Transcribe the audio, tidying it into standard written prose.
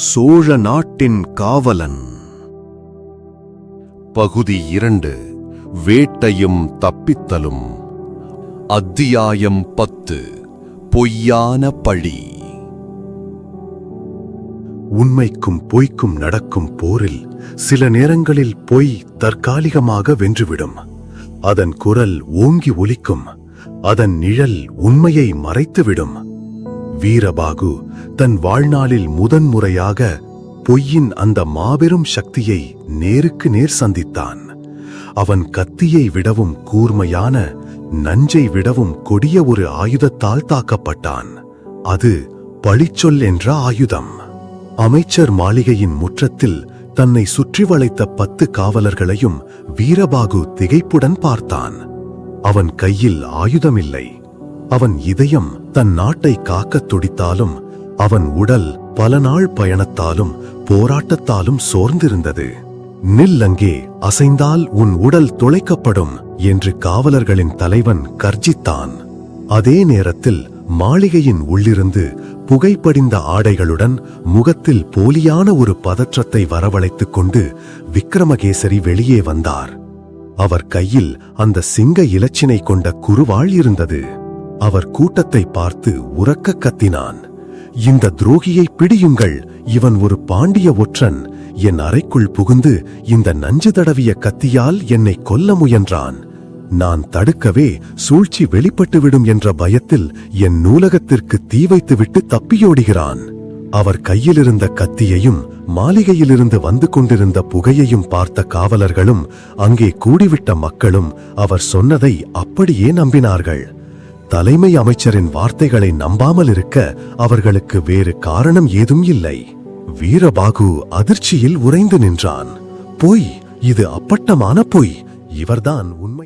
சோழ நாட்டின் காவலன். பகுதி 2. வேட்டையும் தப்பித்தலும். அத்தியாயம் 10. பொய்யான பழி. உண்மைக்கும் பொய்க்கும் நடக்கும் போரில் சில நேரங்களில் பொய் தற்காலிகமாக வென்றுவிடும். அதன் குரல் ஓங்கி ஒலிக்கும். அதன் நிழல் உண்மையை மறைத்துவிடும். வீரபாகு தன் வாழ்நாளில் முதன்முறையாக பொய்யின் அந்த மாபெரும் சக்தியை நேருக்கு நேர் சந்தித்தான். அவன் கத்தியை விடவும் கூர்மையான, நஞ்சை விடவும் கொடிய ஒரு ஆயுதத்தால் தாக்கப்பட்டான். அது பழிச்சொல் என்ற ஆயுதம். அமைச்சர் மாளிகையின் முற்றத்தில் தன்னை சுற்றி வளைத்த 10 காவலர்களையும் வீரபாகு திகைப்புடன் பார்த்தான். அவன் கையில் ஆயுதமில்லை. அவன் இதயம் தன் நாட்டை காக்கத் துடித்தாலும், அவன் உடல் பல நாள் பயணத்தாலும் போராட்டத்தாலும் சோர்ந்திருந்தது. நில் அங்கே, அசைந்தால் உன் உடல் துளைக்கப்படும் என்று காவலர்களின் தலைவன் கர்ஜித்தான். அதே நேரத்தில் மாளிகையின் உள்ளிருந்து புகைப்படிந்த ஆடைகளுடன் முகத்தில் போலியான ஒரு பதற்றத்தை வரவழைத்துக் கொண்டு விக்ரமகேசரி வெளியே வந்தார். அவர் கையில் அந்த சிங்க இலச்சினை கொண்ட குறுவாள் இருந்தது. அவர் கூட்டத்தை பார்த்து உரக்க கத்தினான். இந்த துரோகியை பிடியுங்கள், இவன் ஒரு பாண்டிய ஒற்றன். என் அறைக்குள் புகுந்து இந்த நஞ்சு தடவிய கத்தியால் என்னை கொல்ல முயன்றான். நான் தடுக்கவே சூழ்ச்சி வெளிப்பட்டுவிடும் என்ற பயத்தில் என் நூலகத்திற்கு தீ வைத்துவிட்டு தப்பியோடுகிறான். அவர் கையிலிருந்த கத்தியையும் மாளிகையிலிருந்து வந்து கொண்டிருந்த புகையையும் பார்த்த காவலர்களும் அங்கே கூடிவிட்ட மக்களும் அவர் சொன்னதை அப்படியே நம்பினார்கள். தலைமை அமைச்சரின் வார்த்தைகளை நம்பாமல் இருக்க அவர்களுக்கு வேறு காரணம் ஏதும் இல்லை. வீரபாகு அதிர்ச்சியில் உறைந்து நின்றான். பொய், இது அப்பட்டமான பொய். இவர்தான் உண்மை.